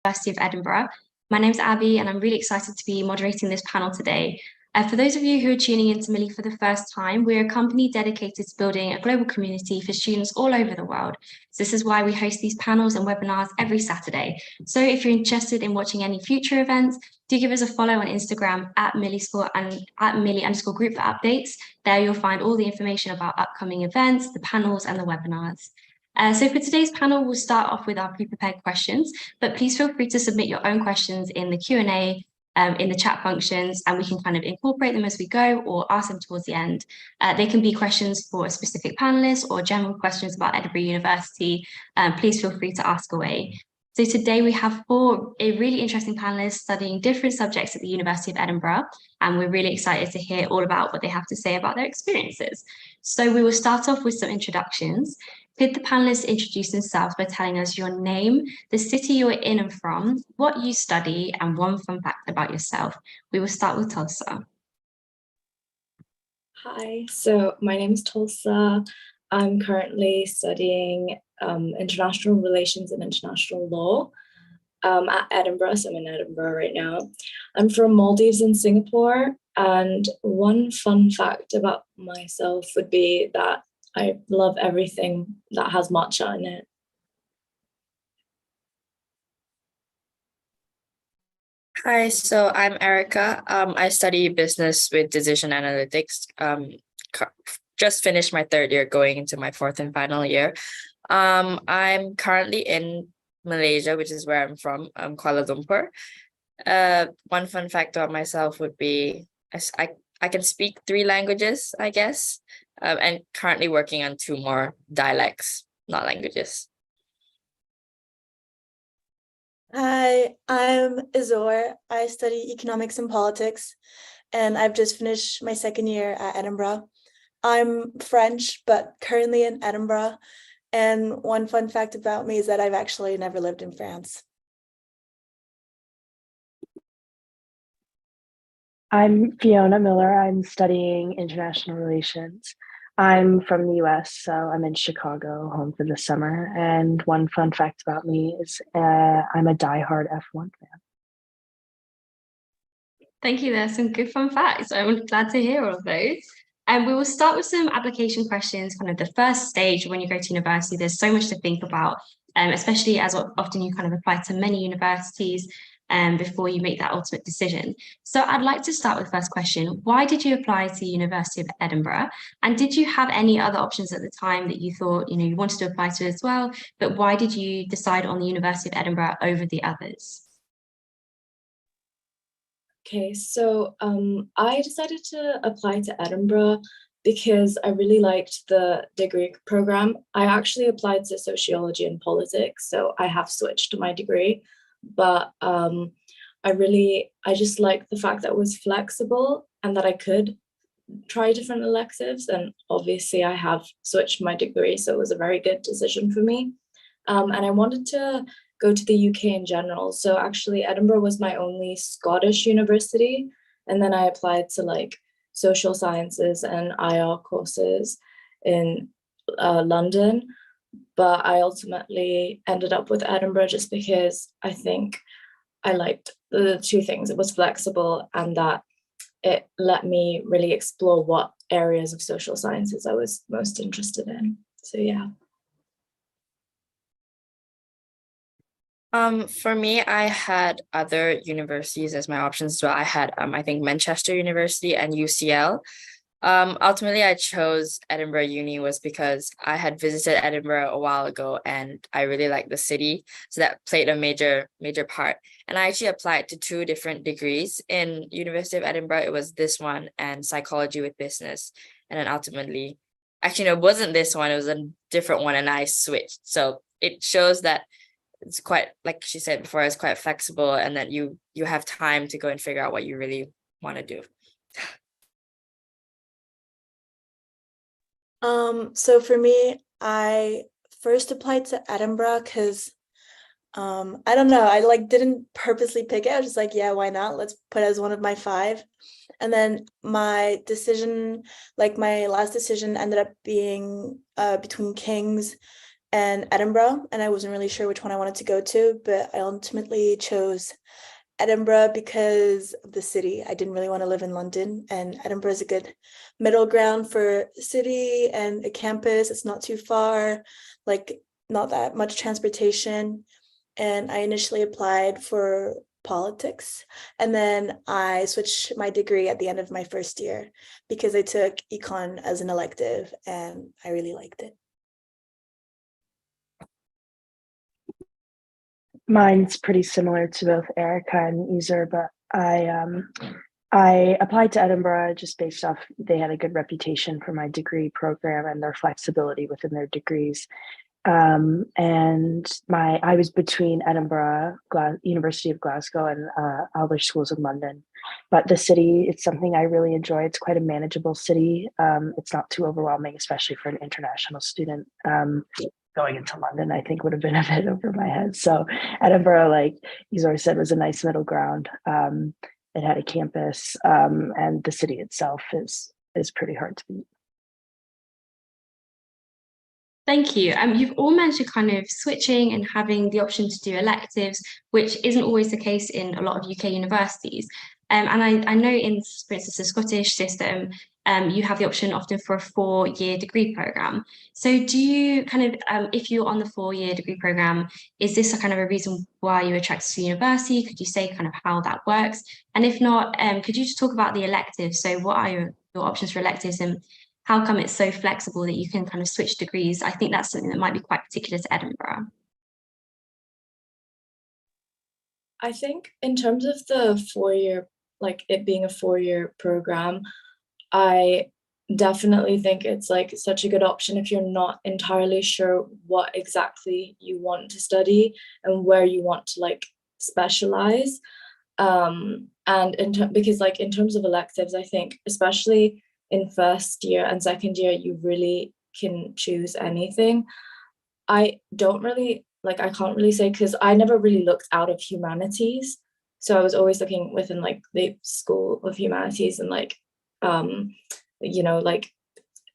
University of Edinburgh. My name's Abby, and I'm really excited to be moderating this panel today. For those of you who are tuning into Millie for the first time, we're a company dedicated to building a global community for students all over the world. So this is why we host these panels and webinars every Saturday. So if you're interested in watching any future events, do give us a follow on Instagram at @millie_school and @millie_group for updates. There you'll find all the information about upcoming events, the panels, and the webinars. So for today's panel, we'll start off with our pre-prepared questions, but please feel free to submit your own questions in the Q&A in the chat functions, and we can kind of incorporate them as we go or ask them towards the end. They can be questions for a specific panelist or general questions about Edinburgh University. Please feel free to ask away. So today we have four really interesting panelists studying different subjects at the University of Edinburgh, and we're really excited to hear all about what they have to say about their experiences. So we will start off with some introductions. Could the panelists introduce themselves by telling us your name, the city you're in and from, what you study, and one fun fact about yourself? We will start with Tulsa. Hi, so my name is Tulsa. I'm currently studying international relations and international law at Edinburgh, so I'm in Edinburgh right now. I'm from Maldives and Singapore, and one fun fact about myself would be that I love everything that has matcha in it. Hi, so I'm Erica. I study business with decision analytics. Just finished my third year, going into my fourth and final year. I'm currently in Malaysia, which is where I'm from, Kuala Lumpur. One fun fact about myself would be I can speak 3 languages, I guess, and currently working on 2 more dialects, not languages. Hi, I'm Izor. I study economics and politics, and I've just finished my second year at Edinburgh. I'm French, but currently in Edinburgh. And one fun fact about me is that I've actually never lived in France. I'm Fiona Miller. I'm studying international relations. I'm from the US, so I'm in Chicago, home for the summer. And one fun fact about me is I'm a diehard F1 fan. Thank you. There's some good fun facts. I'm glad to hear all of those. And we will start with some application questions, kind of the first stage when you go to university. There's so much to think about, especially as often you kind of apply to many universities before you make that ultimate decision. So I'd like to start with the first question. Why did you apply to the University of Edinburgh? And did you have any other options at the time that you thought, you wanted to apply to as well? But why did you decide on the University of Edinburgh over the others? Okay, so I decided to apply to Edinburgh because I really liked the degree program. I actually applied to sociology and politics, so I have switched to my degree. But I just liked the fact that it was flexible and that I could try different electives. And obviously I have switched my degree, so it was a very good decision for me. And I wanted to go to the UK in general. So actually Edinburgh was my only Scottish university. And then I applied to like social sciences and IR courses in London. But I ultimately ended up with Edinburgh just because I think I liked the 2 things. It was flexible and that it let me really explore what areas of social sciences I was most interested in. So yeah. For me, I had other universities as my options as well. I had, I think Manchester University and UCL. Ultimately, I chose Edinburgh Uni was because I had visited Edinburgh a while ago and I really liked the city. So that played a major part. And I actually applied to 2 different degrees in University of Edinburgh. It was this one and psychology with business. And then ultimately, actually, no, it wasn't this one. It was a different one and I switched. So it shows that it's quite, like she said before, it's quite flexible and that you have time to go and figure out what you really want to do. So for me, I first applied to Edinburgh because I don't know, I didn't purposely pick it. I was just like, yeah, why not? Let's put it as one of my 5. And then my decision, my last decision ended up being between King's and Edinburgh, and I wasn't really sure which one I wanted to go to, but I ultimately chose Edinburgh because of the city. I didn't really want to live in London, and Edinburgh is a good middle ground for a city and a campus. It's not too far, like not that much transportation. And I initially applied for politics, and then I switched my degree at the end of my first year because I took econ as an elective and I really liked it. Mine's pretty similar to both Erica and Ezer, but I applied to Edinburgh just based off they had a good reputation for my degree program and their flexibility within their degrees. And I was between Edinburgh, University of Glasgow, and other schools in London. But the city, it's something I really enjoy. It's quite a manageable city. It's not too overwhelming, especially for an international student. Going into London, I think would have been a bit over my head. So Edinburgh, like Izor said, was a nice middle ground. It had a campus, and the city itself is pretty hard to beat. Thank you. You've all mentioned kind of switching and having the option to do electives, which isn't always the case in a lot of UK universities. And I know in, for instance, the Scottish system, you have the option often for a 4-year degree program. So do you kind of, if you're on the 4-year degree program, is this a kind of a reason why you were attracted to university? Could you say kind of how that works? And if not, could you just talk about the electives? So what are your options for electives, and how come it's so flexible that you can kind of switch degrees? I think that's something that might be quite particular to Edinburgh. I think in terms of the 4-year, like it being a 4-year program, I definitely think it's like such a good option if you're not entirely sure what exactly you want to study and where you want to like specialize. And because like in terms of electives, I think especially in first year and second year, you really can choose anything. I don't really like, I can't really say because I never really looked out of humanities. So I was always looking within like the School of Humanities and like, you know, like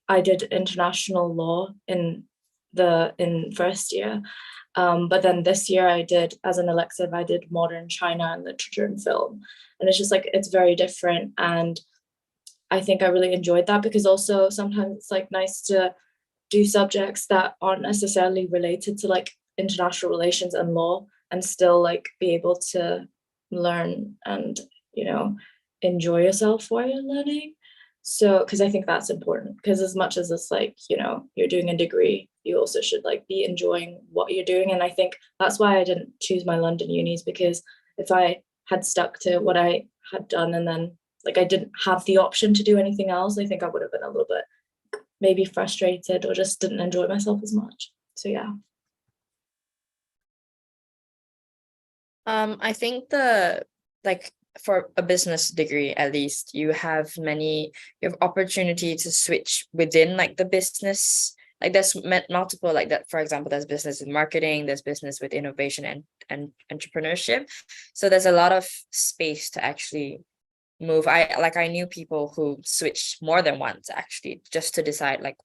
I did international law in first year. But then this year I did, as an elective, I did modern China and literature and film. And it's just like, it's very different. And I think I really enjoyed that because also sometimes it's like nice to do subjects that aren't necessarily related to like international relations and law and still like be able to learn and, you know, enjoy yourself while you're learning. So, because I think that's important, because as much as it's like, you know, you're doing a degree, you also should like be enjoying what you're doing. And I think that's why I didn't choose my London unis, because if I had stuck to what I had done and then like I didn't have the option to do anything else, I think I would have been a little bit maybe frustrated or just didn't enjoy myself as much. So yeah. I think for a business degree, at least, you have opportunity to switch within like the business. Like there's multiple, like that, for example, there's business with marketing, there's business with innovation and entrepreneurship. So there's a lot of space to actually move. I knew people who switched more than once actually, just to decide like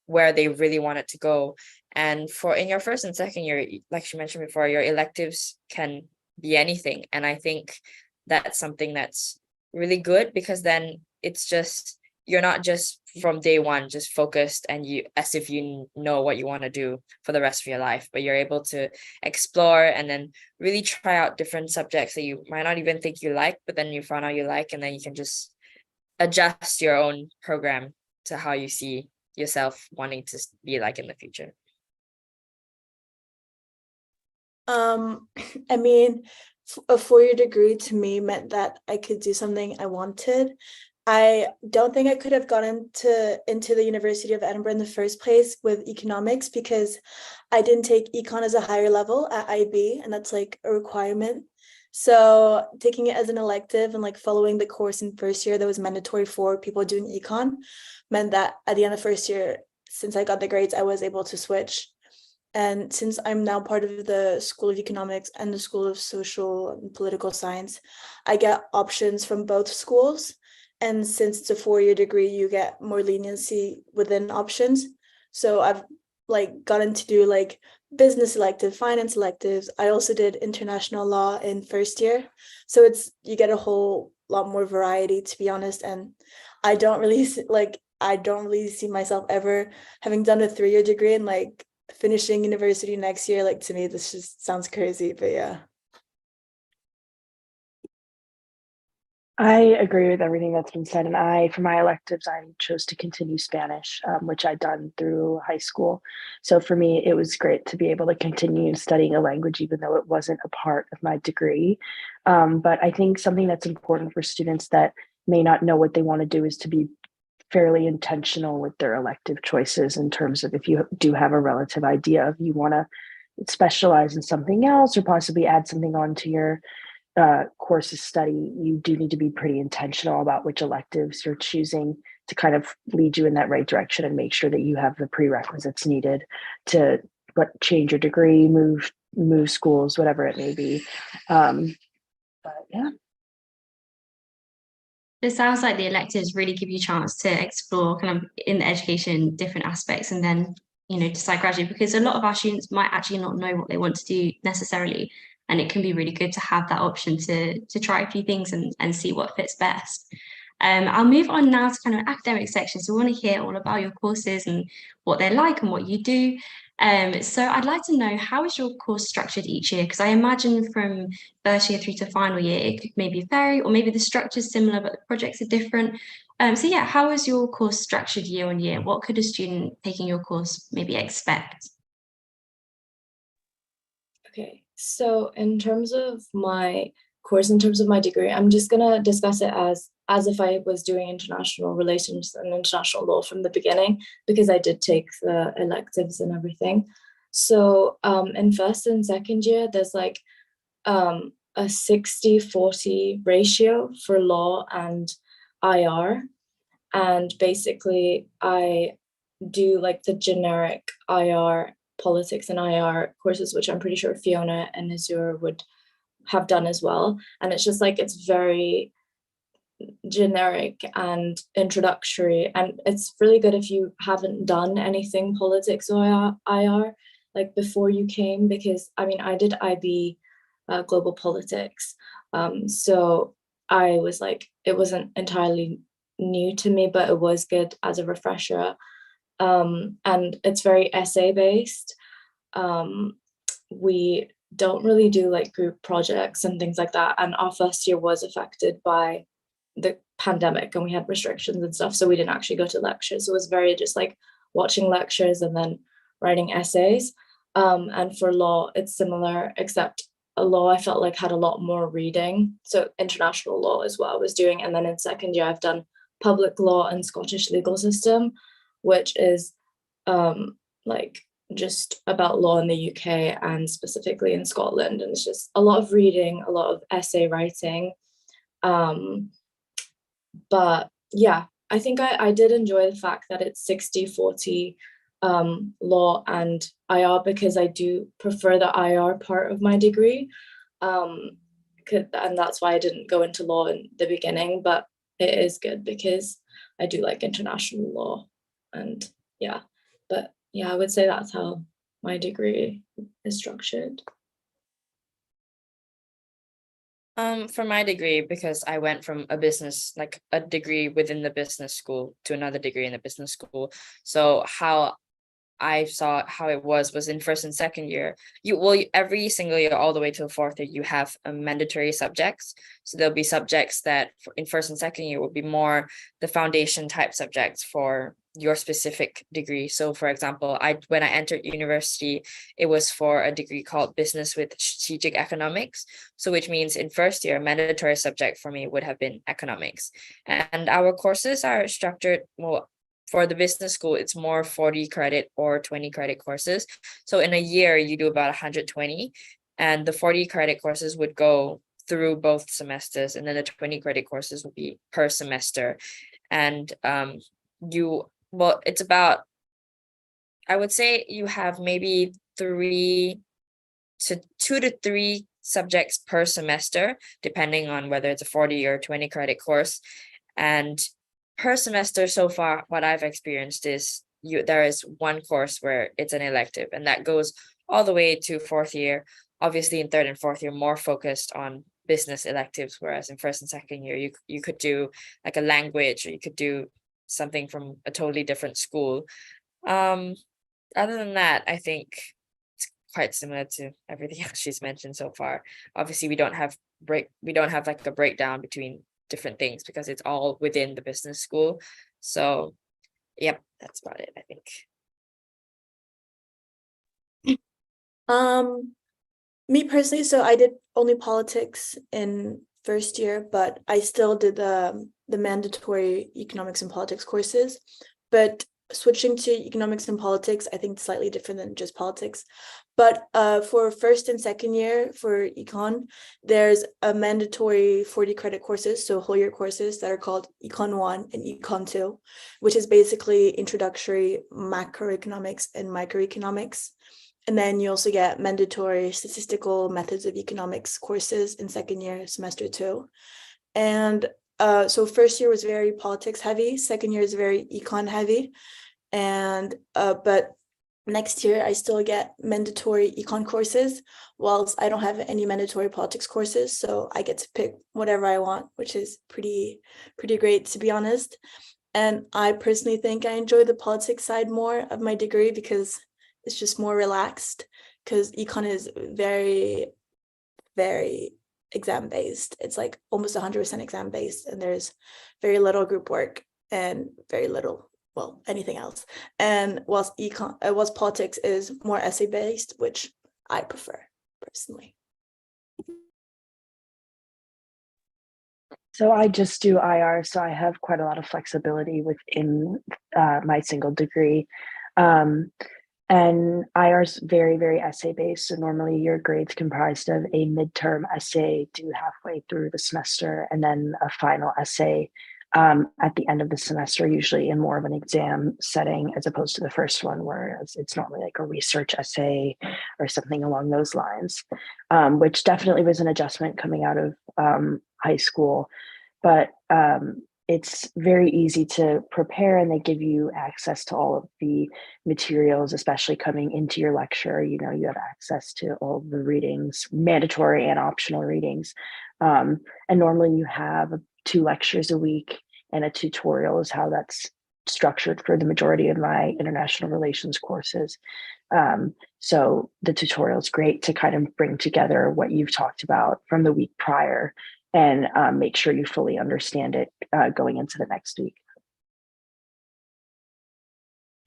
where they really wanted to go. And for in your first and second year, like she mentioned before, your electives can be anything. And I think that's something that's really good, because then it's just, you're not just from day one just focused and you as if you know what you want to do for the rest of your life, but you're able to explore and then really try out different subjects that you might not even think you like, but then you find out you like, and then you can just adjust your own program to how you see yourself wanting to be like in the future. I mean, a 4-year degree to me meant that I could do something I wanted. I don't think I could have gotten into the University of Edinburgh in the first place with economics, because I didn't take econ as a higher level at IB, and that's like a requirement. So taking it as an elective and like following the course in first year that was mandatory for people doing econ meant that at the end of first year, since I got the grades, I was able to switch. And since I'm now part of the School of Economics and the School of Social and Political Science, I get options from both schools. And since it's a 4-year degree, you get more leniency within options. So I've like gotten to do like business elective, finance electives. I also did international law in first year. So you get a whole lot more variety, to be honest. And I don't really see myself ever having done a 3-year degree and like finishing university next year. Like, to me, this just sounds crazy, but yeah. I agree with everything that's been said. And for my electives, I chose to continue Spanish, which I'd done through high school. So for me, it was great to be able to continue studying a language, even though it wasn't a part of my degree. But I think something that's important for students that may not know what they want to do is to be fairly intentional with their elective choices, in terms of if you do have a relative idea of you want to specialize in something else or possibly add something onto your courses study, you do need to be pretty intentional about which electives you're choosing to kind of lead you in that right direction and make sure that you have the prerequisites needed to change your degree, move schools, whatever it may be. But yeah. It sounds like the electives really give you a chance to explore kind of in the education different aspects and then, decide gradually, because a lot of our students might actually not know what they want to do necessarily. And it can be really good to have that option to try a few things and see what fits best. I'll move on now to kind of academic section. So we want to hear all about your courses and what they're like and what you do. So I'd like to know, how is your course structured each year? Because I imagine from first year through to final year, it could maybe vary, or maybe the structure is similar, but the projects are different. So yeah, how is your course structured year on year? What could a student taking your course maybe expect? Okay, so in terms of my course, in terms of my degree, I'm just gonna discuss it as if I was doing international relations and international law from the beginning, because I did take the electives and everything. So in first and second year, there's like a 60-40 ratio for law and IR. And basically I do like the generic IR, politics and IR courses, which I'm pretty sure Fiona and Azure would have done as well. And it's just like, it's very generic and introductory, and it's really good if you haven't done anything politics or IR like before you came, because I mean, I did IB global politics, so I was like, it wasn't entirely new to me, but it was good as a refresher. And it's very essay based. We don't really do like group projects and things like that, and our first year was affected by the pandemic and we had restrictions and stuff, so we didn't actually go to lectures. It was very just like watching lectures and then writing essays. And for law it's similar, except a law I felt like had a lot more reading, so international law is what I was doing. And then in second year I've done public law and Scottish legal system, which is like just about law in the UK and specifically in Scotland, and it's just a lot of reading, a lot of essay writing. But yeah, I think I did enjoy the fact that it's 60-40 law and IR, because I do prefer the IR part of my degree. And that's why I didn't go into law in the beginning, but it is good because I do like international law. And yeah, but yeah, I would say that's how my degree is structured. For my degree, because I went from a business, like a degree within the business school to another degree in the business school. So how I saw how it was in first and second year, every single year all the way to fourth year, you have mandatory subjects. So there'll be subjects that in first and second year will be more the foundation type subjects for your specific degree. So for example, when I entered university, it was for a degree called Business with Strategic Economics. So which means in first year, mandatory subject for me would have been economics. And our courses are structured, well, for the business school, it's more 40 credit or 20 credit courses. So in a year, you do about 120, and the 40 credit courses would go through both semesters, and then the 20 credit courses would be per semester. And it's about, I would say you have maybe 2 to 3 subjects per semester, depending on whether it's a 40 or 20 credit course. And per semester so far, what I've experienced is there is one course where it's an elective, and that goes all the way to fourth year. Obviously, in third and fourth year, more focused on business electives, whereas in first and second year, you could do like a language, or you could do something from a totally different school. Other than that, I think it's quite similar to everything else she's mentioned so far. Obviously, we don't have like a breakdown between different things because it's all within the business school. So, yep, that's about it, I think. Me personally, so I did only politics in first year, but I still did the mandatory economics and politics courses. But switching to economics and politics, I think it's slightly different than just politics. But for first and second year for econ, there's a mandatory 40 credit courses, so whole year courses that are called Econ 1 and Econ 2, which is basically introductory macroeconomics and microeconomics. And then you also get mandatory statistical methods of economics courses in second year, semester 2. And so first year was very politics heavy, second year is very econ heavy. And but next year I still get mandatory econ courses, whilst I don't have any mandatory politics courses. So I get to pick whatever I want, which is pretty great, to be honest. And I personally think I enjoy the politics side more of my degree because it's just more relaxed, because econ is very, very exam based. It's like almost 100% exam based, and there's very little group work and very little, well, anything else. And whilst politics is more essay based, which I prefer personally. So I just do IR, so I have quite a lot of flexibility within my single degree. And IR is very, very essay-based. So normally your grade's comprised of a midterm essay due halfway through the semester, and then a final essay at the end of the semester, usually in more of an exam setting, as opposed to the first one, where it's normally like a research essay or something along those lines, which definitely was an adjustment coming out of high school. But it's very easy to prepare, and they give you access to all of the materials, especially coming into your lecture. You know, you have access to all the readings, mandatory and optional readings. And normally you have 2 lectures a week, and a tutorial is how that's structured for the majority of my international relations courses. So the tutorial is great to kind of bring together what you've talked about from the week prior, and make sure you fully understand it going into the next week.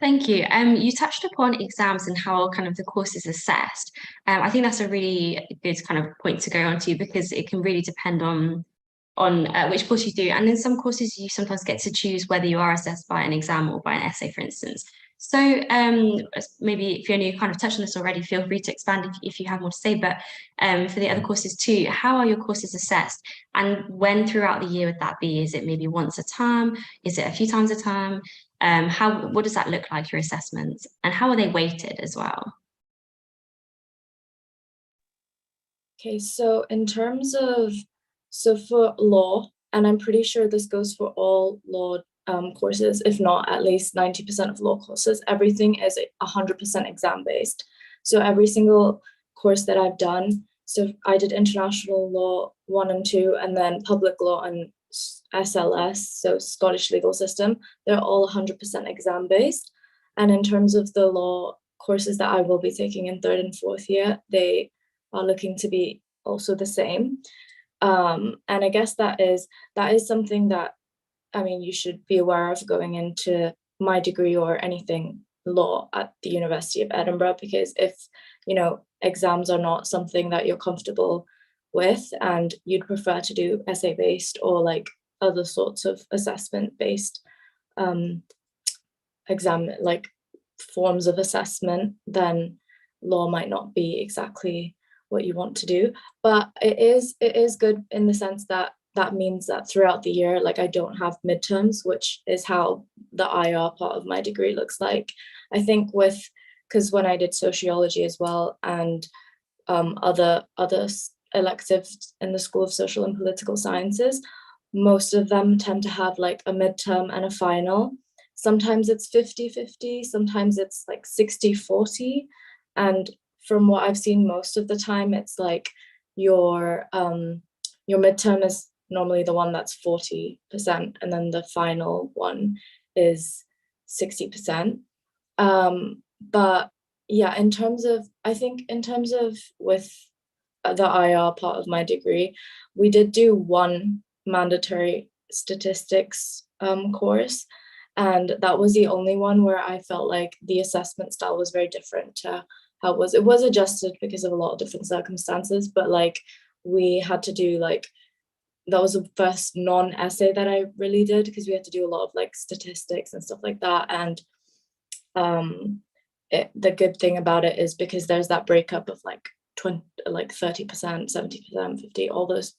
Thank you. You touched upon exams and how kind of the course is assessed. I think that's a really good kind of point to go on to, because it can really depend on which course you do. And in some courses, you sometimes get to choose whether you are assessed by an exam or by an essay, for instance. So maybe Fiona, you kind of touched on this already, feel free to expand if you have more to say, but for the other courses too, how are your courses assessed? And when throughout the year would that be? Is it maybe once a term? Is it a few times a term? What does that look like, your assessments? And how are they weighted as well? Okay, so in terms of, for law, and I'm pretty sure this goes for all law courses, if not at least 90% of law courses, everything is 100% exam based. So every single course that I've done, so I did international law 1 and 2, and then public law and SLS, so Scottish legal system, they're all 100% exam based. And in terms of the law courses that I will be taking in 3rd and 4th year, they are looking to be also the same. And I guess that is something that, I mean, you should be aware of going into my degree or anything law at the University of Edinburgh, because if, you know, exams are not something that you're comfortable with and you'd prefer to do essay-based or like other sorts of assessment-based exam, like forms of assessment, then law might not be exactly what you want to do. But it is good in the sense that means that throughout the year, like, I don't have midterms, which is how the IR part of my degree looks like. I think because when I did sociology as well, and other electives in the School of Social and Political Sciences, most of them tend to have like a midterm and a final. sometimes it's 50-50, sometimes it's like 60-40. And from what I've seen most of the time, it's like your midterm is normally the one that's 40%, and then the final one is 60%. But yeah, I think in terms of with the IR part of my degree, we did do one mandatory statistics course, and that was the only one where I felt like the assessment style was very different to how it was adjusted because of a lot of different circumstances, but like we had to do like, that was the first non-essay that I really did, because we had to do a lot of like statistics and stuff like that. And the good thing about it is because there's that breakup of like 30%, 70%, 50%, all those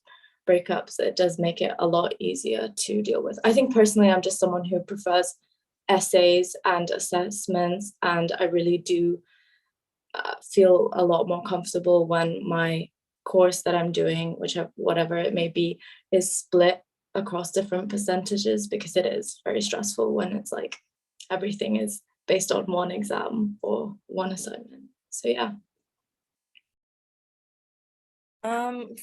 breakups, it does make it a lot easier to deal with. I think personally, I'm just someone who prefers essays and assessments, and I really do feel a lot more comfortable when my course that I'm doing, whatever it may be, is split across different percentages, because it is very stressful when it's like everything is based on one exam or one assignment. So yeah.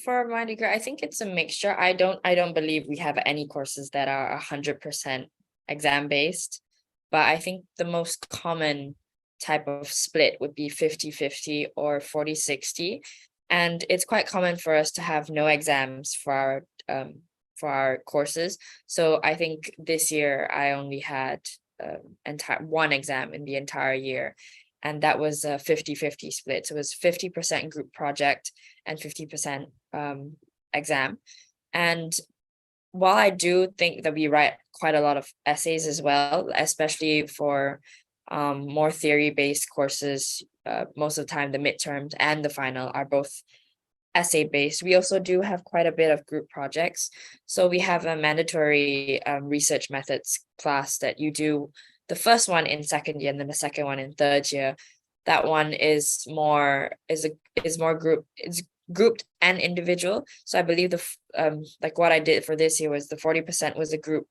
For my degree, I think it's a mixture. I don't believe we have any courses that are 100% exam based, but I think the most common type of split would be 50-50 or 40-60. And it's quite common for us to have no exams for our courses. So I think this year I only had one exam in the entire year, and that was a 50-50 split. So it was 50% group project and 50% exam. And while I do think that we write quite a lot of essays as well, especially for more theory-based courses, most of the time the midterms and the final are both essay-based. We also do have quite a bit of group projects. So we have a mandatory research methods class that you do, the first one in second year and then the second one in third year. That one is more grouped and individual. So I believe like what I did for this year was the 40% was a group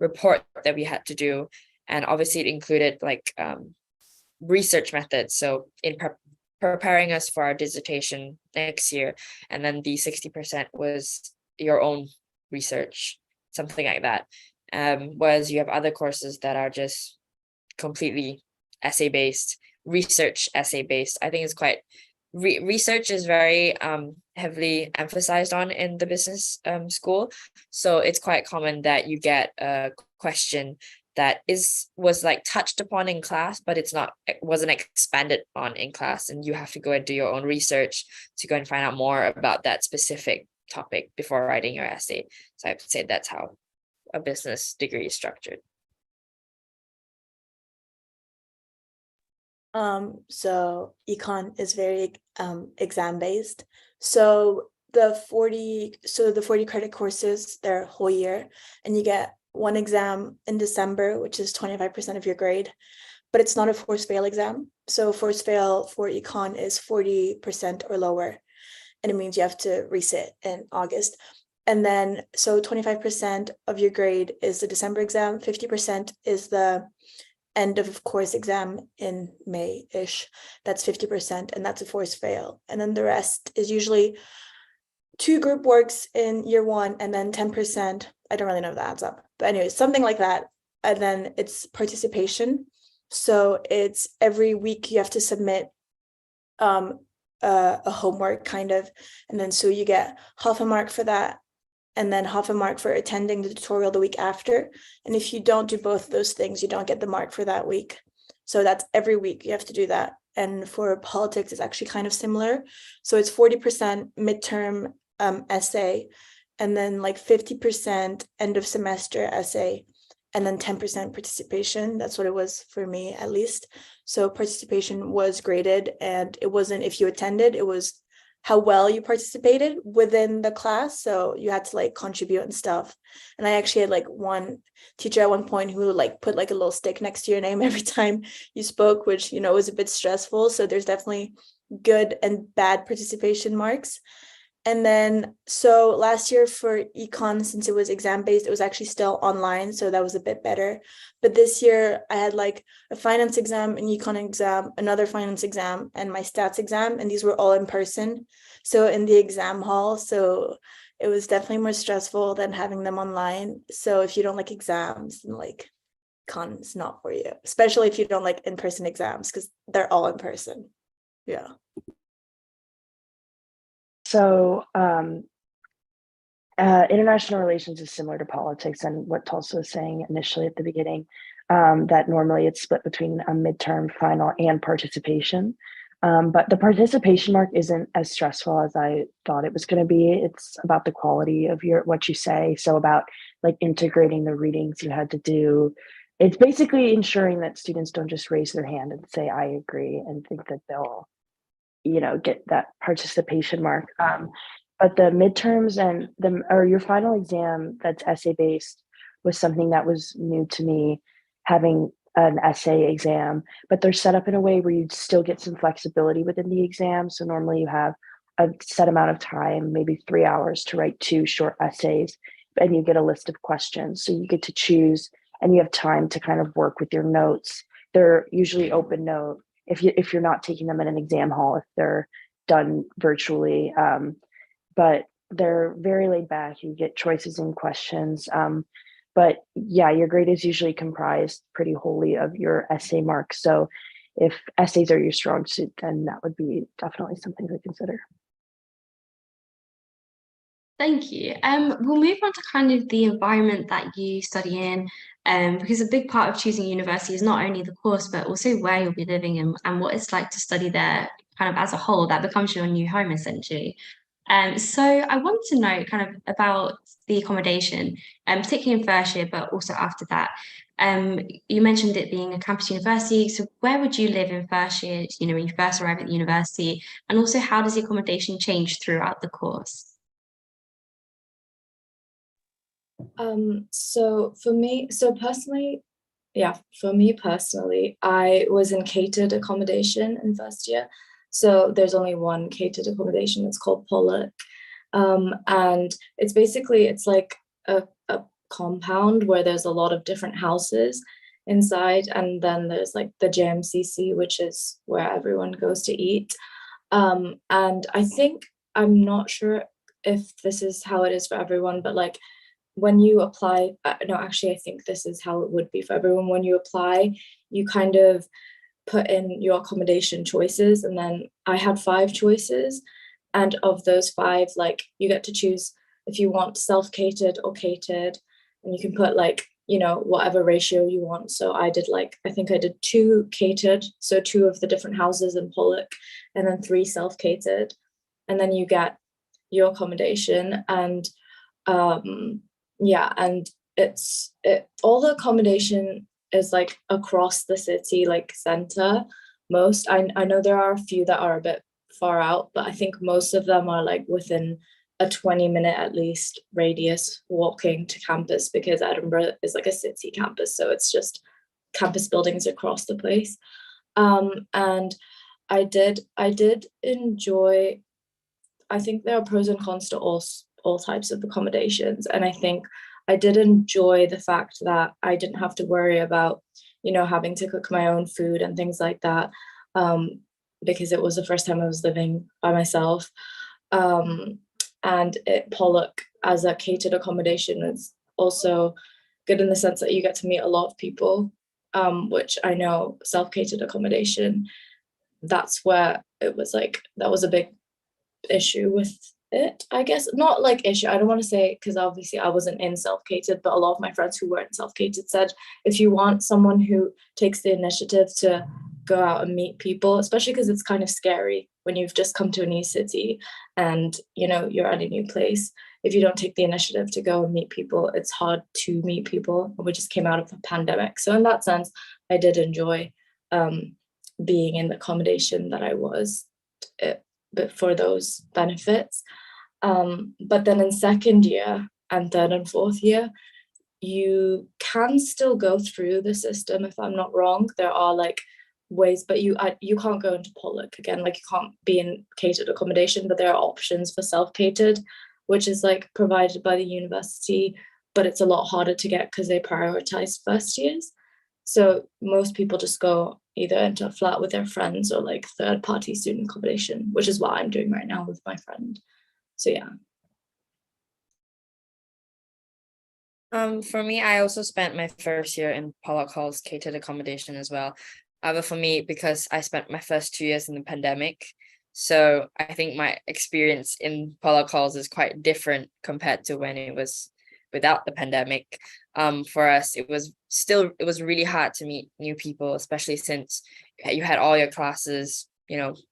report that we had to do, and obviously it included like research methods, so in preparing us for our dissertation next year. And then the 60% was your own research, something like that. Whereas you have other courses that are just completely essay-based, research essay-based. I think it's quite research is very heavily emphasized on in the business school. So it's quite common that you get a question that was like touched upon in class, but it wasn't expanded on in class, and you have to go and do your own research to go and find out more about that specific topic before writing your essay. So I would say that's how a business degree is structured. So econ is very exam based. So the 40 credit courses, they're a whole year, and you get one exam in December, which is 25% of your grade, but it's not a force fail exam. So force fail for econ is 40% or lower, and it means you have to resit in August. And then so 25% of your grade is the December exam, 50% is the end of course exam in May-ish. That's 50%, and that's a force fail. And then the rest is usually 2 group works in year 1, and then 10%. I don't really know if that adds up, but anyways, something like that. And then it's participation. So it's every week you have to submit a homework kind of, and then so you get half a mark for that, and then half a mark for attending the tutorial the week after. And if you don't do both of those things, you don't get the mark for that week. So that's every week you have to do that. And for politics, it's actually kind of similar. So it's 40% midterm essay, and then like 50% end of semester essay, and then 10% participation. That's what it was for me, at least. So participation was graded, and it wasn't if you attended, it was how well you participated within the class. So you had to like contribute and stuff. And I actually had like one teacher at one point who like put like a little stick next to your name every time you spoke, which, was a bit stressful. So there's definitely good and bad participation marks. And then, so last year for econ, since it was exam-based, it was actually still online, so that was a bit better. But this year I had like a finance exam, an econ exam, another finance exam, and my stats exam, and these were all in person. So in the exam hall, so it was definitely more stressful than having them online. So if you don't like exams, then like con is not for you, especially if you don't like in-person exams, because they're all in person. Yeah. So international relations is similar to politics, and what Tulsa was saying initially at the beginning, that normally it's split between a midterm, final, and participation. But the participation mark isn't as stressful as I thought it was going to be. It's about the quality of what you say. So about like integrating the readings you had to do. It's basically ensuring that students don't just raise their hand and say, I agree, and think that they'll, get that participation mark. But the midterms and or your final exam that's essay based was something that was new to me, having an essay exam, but they're set up in a way where you still get some flexibility within the exam. So normally you have a set amount of time, maybe 3 hours to write 2 short essays, and you get a list of questions. So you get to choose and you have time to kind of work with your notes. They're usually open note if you're not taking them in an exam hall, if they're done virtually. But they're very laid back. You get choices and questions. But yeah, your grade is usually comprised pretty wholly of your essay marks. So if essays are your strong suit, then that would be definitely something to consider. Thank you. We'll move on to kind of the environment that you study in, because a big part of choosing university is not only the course, but also where you'll be living and what it's like to study there kind of as a whole. That becomes your new home, essentially. So I want to know kind of about the accommodation, particularly in first year, but also after that. You mentioned it being a campus university. So where would you live in first year, when you first arrive at the university? And also, how does the accommodation change throughout the course? So for me personally, I was in catered accommodation in first year. So there's only one catered accommodation. It's called Pollock. And it's like a compound where there's a lot of different houses inside. And then there's like the JMCC, which is where everyone goes to eat. And I think, I'm not sure if this is how it is for everyone, but like when you apply, no, actually, I think this is how it would be for everyone. When you apply, you kind of put in your accommodation choices, and then I had 5 choices, and of those 5, like you get to choose if you want self-catered or catered, and you can put like, whatever ratio you want. So I think I did 2 catered, so 2 of the different houses in Pollock, and then 3 self-catered, and then you get your accommodation. And and all the accommodation is like across the city, like center. I know there are a few that are a bit far out, but I think most of them are like within a 20-minute at least radius walking to campus, because Edinburgh is like a city campus, so it's just campus buildings across the place. And I did enjoy, I think there are pros and cons to all types of accommodations, and I think I did enjoy the fact that I didn't have to worry about having to cook my own food and things like that, because it was the first time I was living by myself. And Pollock as a catered accommodation is also good in the sense that you get to meet a lot of people, which I know self-catered accommodation, that's where it was like, that was a big issue with it, I guess. Not like issue, I don't want to say, because obviously I wasn't in self-catered, but a lot of my friends who were in self-catered said if you want someone who takes the initiative to go out and meet people, especially because it's kind of scary when you've just come to a new city and you're at a new place, if you don't take the initiative to go and meet people, it's hard to meet people. We just came out of a pandemic, so in that sense I did enjoy being in the accommodation that I was, but for those benefits. But then in second year and third and fourth year, you can still go through the system, if I'm not wrong. There are like ways, but you can't go into Pollock again. Like, you can't be in catered accommodation, but there are options for self-catered, which is like provided by the university, but it's a lot harder to get because they prioritize first years. So most people just go either into a flat with their friends or like third-party student accommodation, which is what I'm doing right now with my friend. So yeah. For me, I also spent my first year in Pollock Hall's catered accommodation as well. But for me, because I spent my first 2 years in the pandemic, so I think my experience in Pollock Halls is quite different compared to when it was without the pandemic. For us, it was really hard to meet new people, especially since you had all your classes,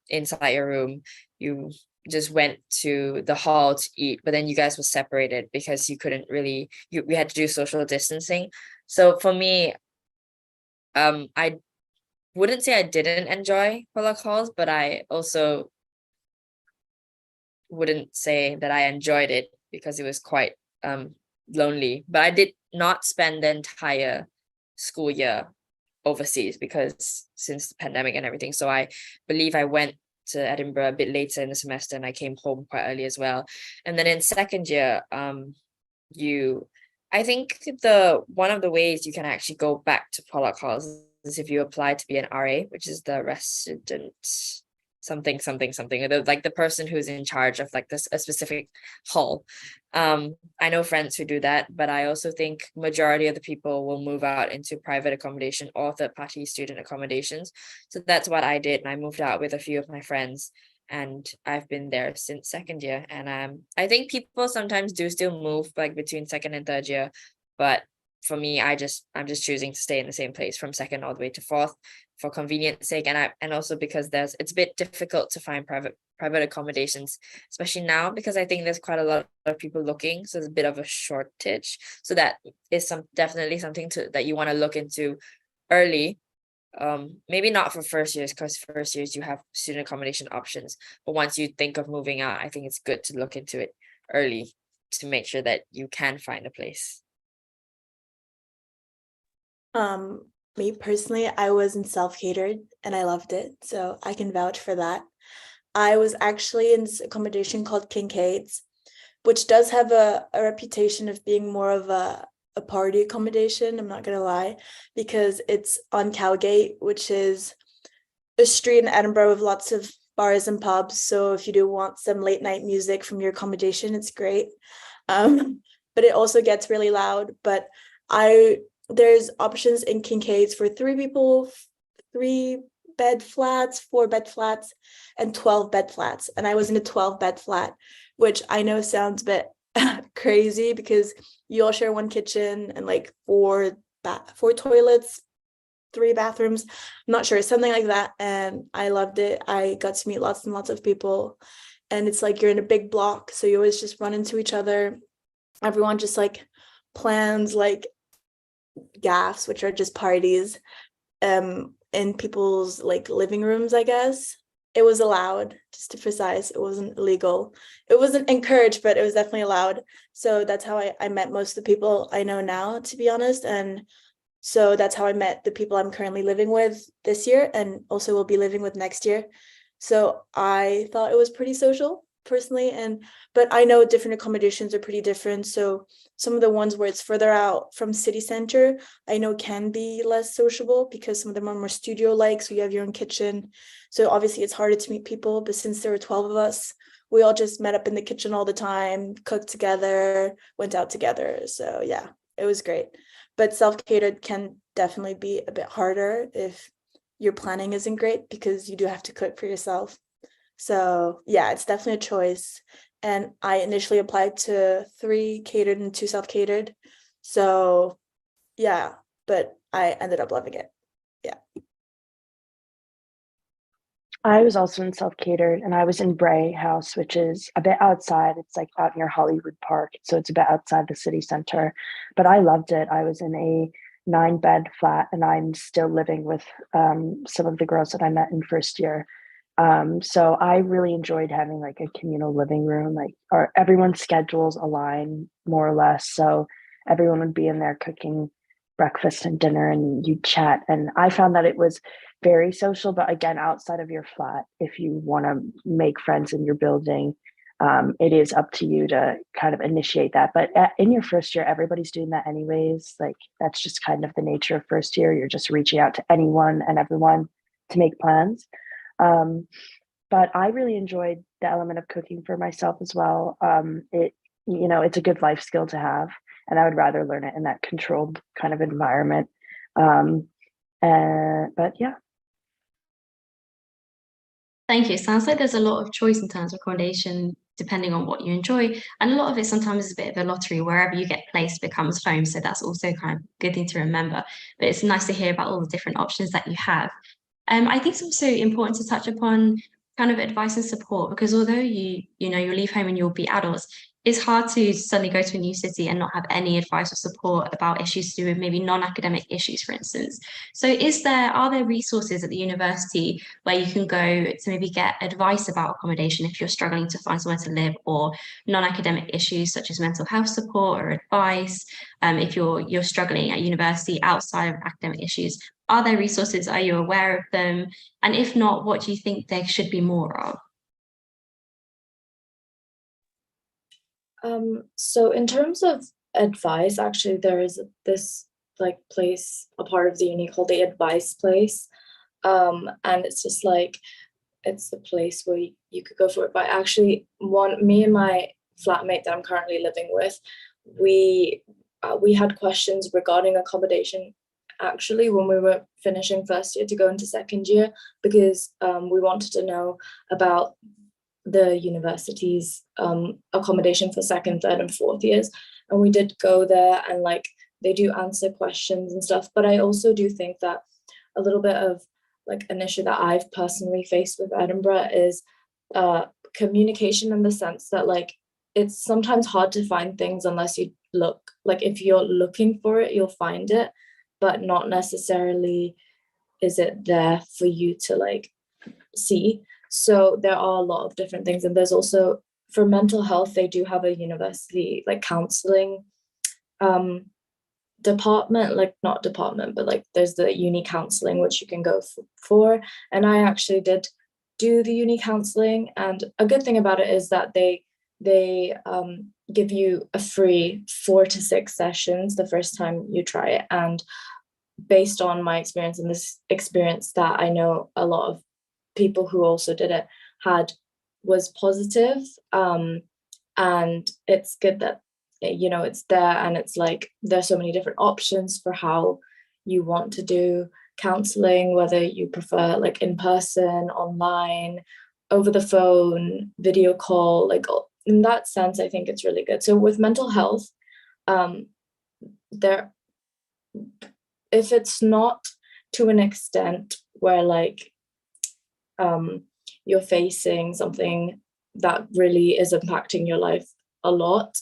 inside your room. You just went to the hall to eat, but then you guys were separated because you couldn't really, we had to do social distancing. So for me, I wouldn't say I didn't enjoy Pollock Halls, but I also wouldn't say that I enjoyed it because it was quite lonely. But I did not spend the entire school year overseas because since the pandemic and everything. So I believe I went to Edinburgh a bit later in the semester and I came home quite early as well. And then in second year, I think one of the ways you can actually go back to Pollock Halls is if you apply to be an RA, which is the resident something, like the person who's in charge of like a specific hall. I know friends who do that, but I also think majority of the people will move out into private accommodation or third-party student accommodations. So that's what I did, and I moved out with a few of my friends, and I've been there since second year. And I think people sometimes do still move like between second and third year, but for me, I'm just choosing to stay in the same place from second all the way to fourth for convenience sake, and also because it's a bit difficult to find private accommodations, especially now, because I think there's quite a lot of people looking, so there's a bit of a shortage. So that is definitely something that you want to look into early. Maybe not for first years, because first years you have student accommodation options, but once you think of moving out, I think it's good to look into it early to make sure that you can find a place. Me personally, I was in self-catered and I loved it, so I can vouch for that. I was actually in this accommodation called Kincaid's, which does have a reputation of being more of a party accommodation, I'm not gonna lie, because it's on Cowgate, which is a street in Edinburgh with lots of bars and pubs. So if you do want some late night music from your accommodation, it's great. But it also gets really loud. But there's options in Kincaid's for 3 people, 3-bed flats, 4-bed flats, and 12-bed flats. And I was in a 12-bed flat, which I know sounds a bit crazy because you all share one kitchen and like 4 toilets, 3 bathrooms. I'm not sure, something like that. And I loved it. I got to meet lots and lots of people. And it's like you're in a big block, so you always just run into each other. Everyone just like plans like gaffs, which are just parties, in people's like living rooms, I guess. It was allowed, just to precise, it wasn't illegal. It wasn't encouraged, but it was definitely allowed. So that's how I met most of the people I know now, to be honest. And so that's how I met the people I'm currently living with this year and also will be living with next year. So I thought it was pretty social personally, but I know different accommodations are pretty different. So some of the ones where it's further out from city center, I know can be less sociable because some of them are more studio-like, so you have your own kitchen. So obviously it's harder to meet people, but since there were 12 of us, we all just met up in the kitchen all the time, cooked together, went out together. So yeah, it was great. But self-catered can definitely be a bit harder if your planning isn't great because you do have to cook for yourself. So yeah, it's definitely a choice. And I initially applied to 3 catered and 2 self-catered. So yeah, but I ended up loving it. Yeah. I was also in self-catered and I was in Bray House, which is a bit outside. It's like out near Hollywood Park. So it's a bit outside the city center, but I loved it. I was in a 9-bed flat and I'm still living with some of the girls that I met in first year. So I really enjoyed having like a communal living room, or everyone's schedules align more or less. So everyone would be in there cooking breakfast and dinner and you chat. And I found that it was very social, but again, outside of your flat, if you want to make friends in your building, it is up to you to kind of initiate that. But in your first year, everybody's doing that anyways. Like that's just kind of the nature of first year. You're just reaching out to anyone and everyone to make plans. But I really enjoyed the element of cooking for myself as well. It's a good life skill to have, and I would rather learn it in that controlled kind of environment. But yeah. Thank you. Sounds like there's a lot of choice in terms of accommodation, depending on what you enjoy. And a lot of it sometimes is a bit of a lottery. Wherever you get placed becomes home. So that's also kind of a good thing to remember. But it's nice to hear about all the different options that you have. I think it's also important to touch upon kind of advice and support, because although you'll leave home and you'll be adults, it's hard to suddenly go to a new city and not have any advice or support about issues to do with maybe non-academic issues, for instance. So are there resources at the university where you can go to maybe get advice about accommodation if you're struggling to find somewhere to live, or non-academic issues such as mental health support or advice, if you're struggling at university outside of academic issues? Are there resources? Are you aware of them? And if not, what do you think there should be more of? So in terms of advice, actually, there is this like place, a part of the uni called the advice place. And it's just like, it's the place where you could go for it. But actually, me and my flatmate that I'm currently living with, we had questions regarding accommodation actually when we were finishing first year to go into second year, because we wanted to know about the university's accommodation for second, third, and fourth years. And we did go there, and like they do answer questions and stuff. But I also do think that a little bit of like an issue that I've personally faced with Edinburgh is communication, in the sense that like it's sometimes hard to find things unless you look. Like if you're looking for it, you'll find it, but not necessarily is it there for you to like see. So there are a lot of different things. And there's also, for mental health, they do have a university like counseling department, like not department, but like there's the uni counseling, which you can go for. And I actually did do the uni counseling. And a good thing about it is that they give you a free 4 to 6 sessions the first time you try it. And based on my experience and this experience that I know a lot of people who also did it had, was positive. And it's good that it's there, and it's like there's so many different options for how you want to do counseling, whether you prefer like in person, online, over the phone, video call. Like in that sense, I think it's really good. So with mental health, there, if it's not to an extent where like you're facing something that really is impacting your life a lot,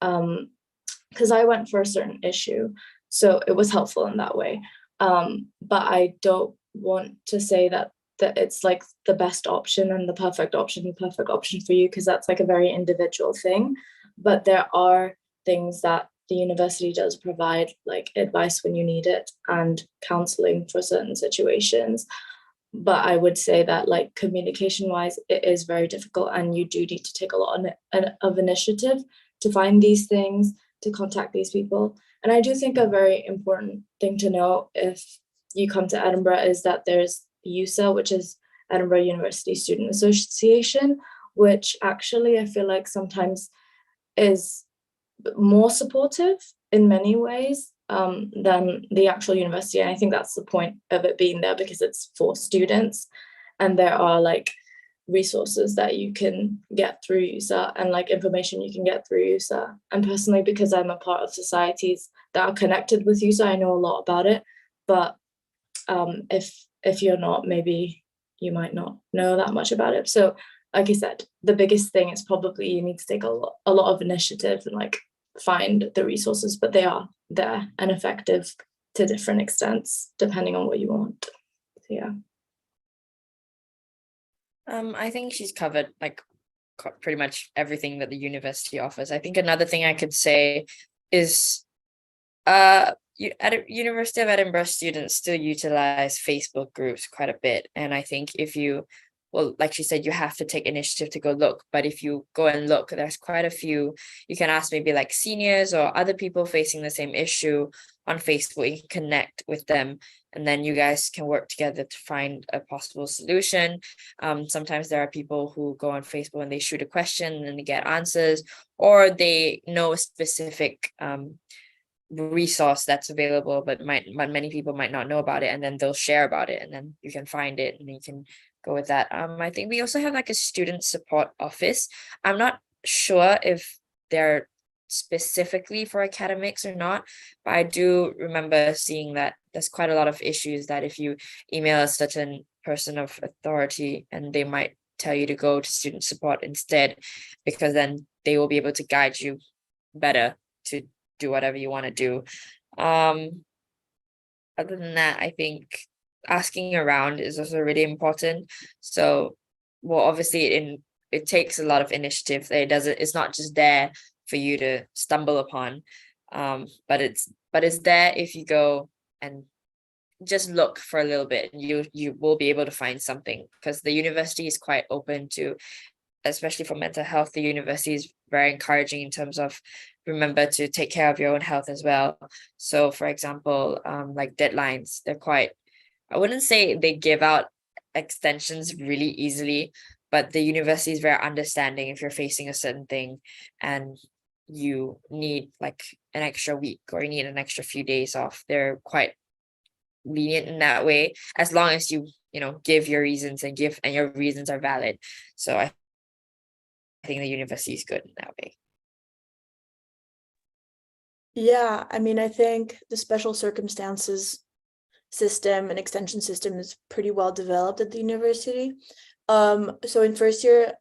because I went for a certain issue, so it was helpful in that way, but I don't want to say that it's like the best option and the perfect option for you, because that's like a very individual thing. But there are things that the university does provide, like advice when you need it and counseling for certain situations. But I would say that like communication wise, it is very difficult, and you do need to take a lot of initiative to find these things, to contact these people. And I do think a very important thing to know if you come to Edinburgh is that there's USA, which is Edinburgh University Student Association, which actually I feel like sometimes is more supportive in many ways than the actual university. And I think that's the point of it being there, because it's for students, and there are like resources that you can get through USA, and like information you can get through USA. And personally, because I'm a part of societies that are connected with USA, I know a lot about it. But if you're not, maybe you might not know that much about it. So like I said, the biggest thing is probably you need to take a lot of initiative and like find the resources, but they are there and effective to different extents depending on what you want. So yeah. I think she's covered like pretty much everything that the university offers. I think another thing I could say is University of Edinburgh, students still utilize Facebook groups quite a bit. And I think if you, well, like she said, you have to take initiative to go look. But if you go and look, there's quite a few. You can ask maybe like seniors or other people facing the same issue on Facebook. You can connect with them, and then you guys can work together to find a possible solution. Sometimes there are people who go on Facebook and they shoot a question and they get answers, or they know a specific resource that's available, but many people might not know about it, and then they'll share about it, and then you can find it and you can go with that. I think we also have like a student support office. I'm not sure if they're specifically for academics or not, but I do remember seeing that there's quite a lot of issues that if you email a certain person of authority, and they might tell you to go to student support instead, because then they will be able to guide you better to do whatever you want to do. Other than that, I think asking around is also really important. So, well, obviously it takes a lot of initiative. It's not just there for you to stumble upon, but it's there if you go and just look for a little bit, and you will be able to find something, because the university is quite open to, especially for mental health. The university is very encouraging in terms of remember to take care of your own health as well. So for example, like deadlines, they're quite, I wouldn't say they give out extensions really easily, but the university is very understanding if you're facing a certain thing and you need like an extra week or you need an extra few days off. They're quite lenient in that way, as long as you give your reasons and your reasons are valid. So I think the university is good in that way. Yeah, I mean, I think the special circumstances system and extension system is pretty well developed at the university. So in first year,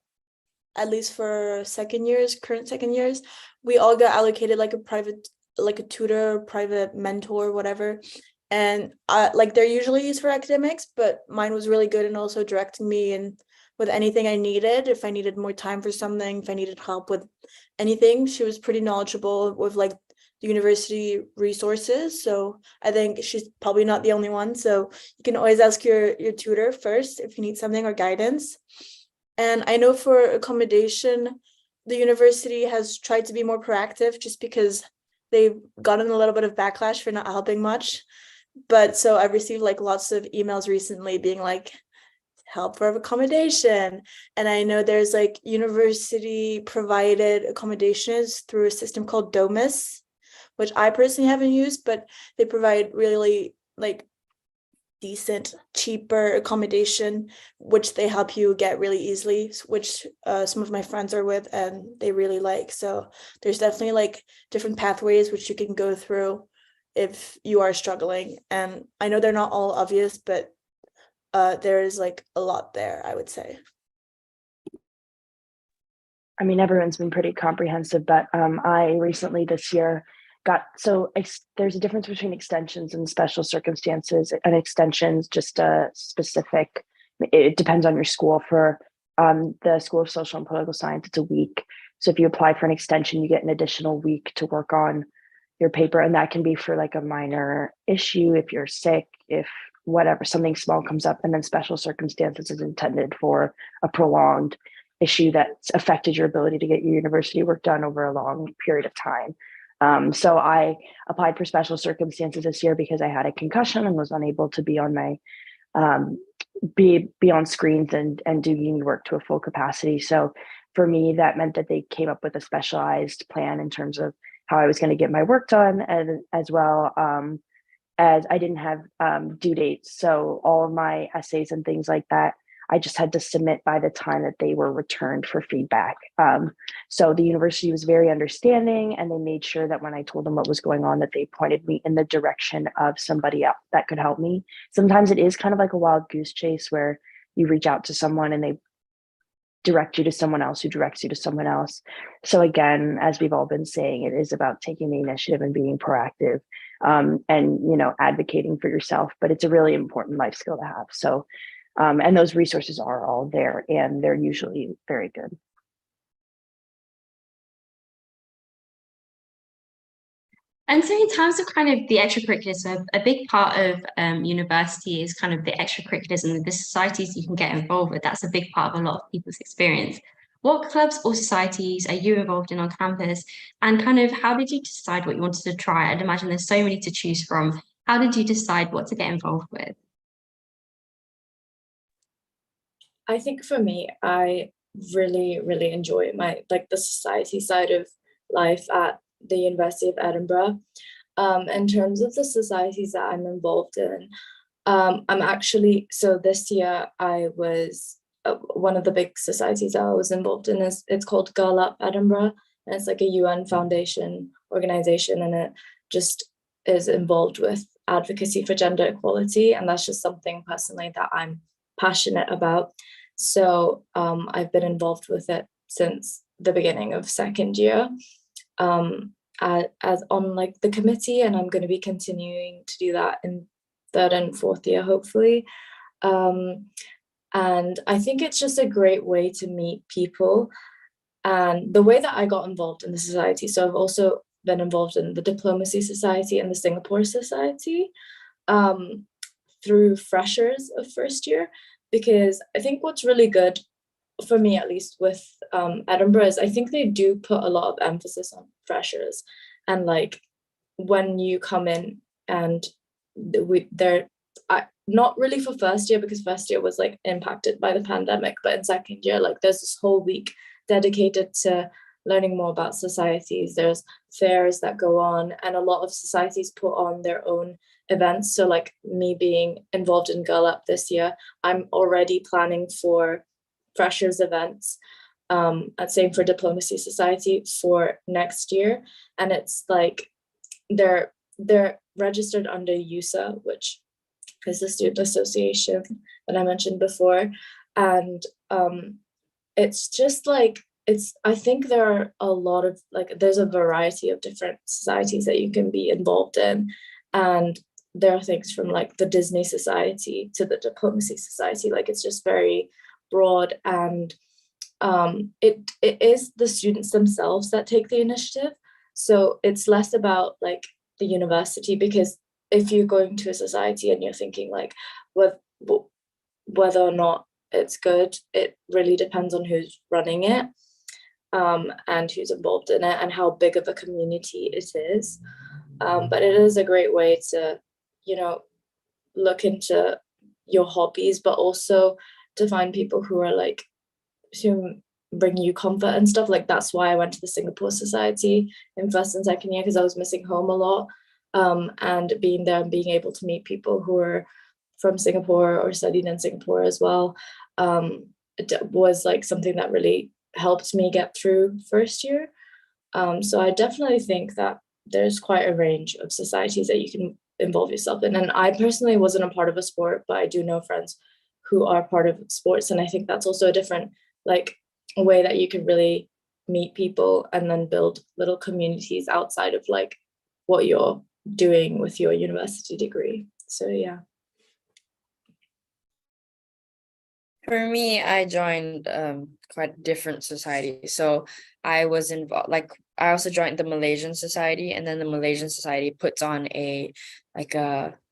at least for current second years, we all got allocated like a tutor, private mentor, whatever. And like they're usually used for academics, but mine was really good and also directing me and with anything I needed. If I needed more time for something, if I needed help with anything, she was pretty knowledgeable with like the university resources. So I think she's probably not the only one. So you can always ask your tutor first if you need something or guidance. And I know for accommodation, the university has tried to be more proactive just because they've gotten a little bit of backlash for not helping much. But so I've received like lots of emails recently being like, help for accommodation. And I know there's like university provided accommodations through a system called Domus, which I personally haven't used, but they provide really like decent, cheaper accommodation, which they help you get really easily, which some of my friends are with and they really like. So there's definitely like different pathways which you can go through if you are struggling. And I know they're not all obvious, but there is like a lot there, I would say. I mean, everyone's been pretty comprehensive, but I recently this year there's a difference between extensions and special circumstances. And extensions, just a specific, it depends on your school. For the School of Social and Political Science, it's a week. So if you apply for an extension, you get an additional week to work on your paper. And that can be for like a minor issue, if you're sick, if whatever, something small comes up. And then special circumstances is intended for a prolonged issue that's affected your ability to get your university work done over a long period of time. So I applied for special circumstances this year because I had a concussion and was unable to be on my be on screens and do uni work to a full capacity. So for me, that meant that they came up with a specialized plan in terms of how I was going to get my work done, and as well as I didn't have due dates. So all of my essays and things like that, I just had to submit by the time that they were returned for feedback. So the university was very understanding, and they made sure that when I told them what was going on, that they pointed me in the direction of somebody else that could help me. Sometimes it is kind of like a wild goose chase where you reach out to someone and they direct you to someone else who directs you to someone else. So again, as we've all been saying, it is about taking the initiative and being proactive, and advocating for yourself. But it's a really important life skill to have. So and those resources are all there, and they're usually very good. And so in terms of kind of the extracurriculars, so a big part of university is kind of the extracurriculars and the societies you can get involved with. That's a big part of a lot of people's experience. What clubs or societies are you involved in on campus? And kind of how did you decide what you wanted to try? I'd imagine there's so many to choose from. How did you decide what to get involved with? I think for me, I really enjoy the society side of life at the University of Edinburgh. In terms of the societies that I'm involved in, I'm actually, so this year I was, one of the big societies that I was involved in it's called Girl Up Edinburgh, and it's like a UN Foundation organization, and it just is involved with advocacy for gender equality, and that's just something personally that I'm passionate about. So I've been involved with it since the beginning of second year, as on like the committee, and I'm going to be continuing to do that in third and fourth year, hopefully. And I think it's just a great way to meet people. And the way that I got involved in the society, so I've also been involved in the Diplomacy Society and the Singapore Society through freshers of first year, because I think what's really good, for me at least, with Edinburgh is I think they do put a lot of emphasis on freshers. And like when you come in and they're not really for first year, because first year was like impacted by the pandemic, but in second year, like there's this whole week dedicated to learning more about societies. There's fairs that go on, and a lot of societies put on their own events. So like me being involved in Girl Up this year, I'm already planning for freshers events, and same for Diplomacy Society for next year. And it's like they're registered under USA, which is the student association that I mentioned before. And it's just like, I think there are a lot of there's a variety of different societies that you can be involved in. And there are things from like the Disney Society to the Diplomacy Society. Like it's just very broad, and it is the students themselves that take the initiative. So it's less about like the university, because if you're going to a society and you're thinking like whether or not it's good, it really depends on who's running it, and who's involved in it and how big of a community it is. But it is a great way to, look into your hobbies, but also to find people who are like, who bring you comfort and stuff. Like that's why I went to the Singapore Society in first and second year, because I was missing home a lot. And being there and being able to meet people who are from Singapore or studied in Singapore as well, it was like something that really helped me get through first year. So I definitely think that there's quite a range of societies that you can involve yourself in. And I personally wasn't a part of a sport, but I do know friends who are part of sports. And I think that's also a different way that you can really meet people and then build little communities outside of like what you're doing with your university degree. So yeah. For me, I joined quite different societies. So I was involved, I also joined the Malaysian Society, and then the Malaysian Society puts on a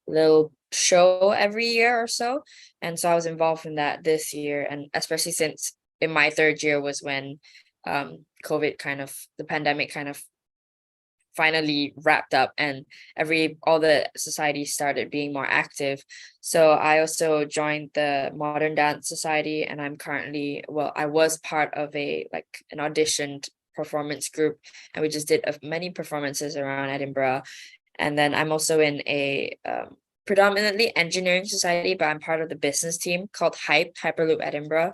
little show every year or so. And so I was involved in that this year, and especially since in my third year was when the pandemic kind of finally wrapped up, and all the societies started being more active. So I also joined the Modern Dance Society, and I was part of an auditioned performance group, and we just did many performances around Edinburgh. And then I'm also in a predominantly engineering society, but I'm part of the business team called Hyperloop Edinburgh.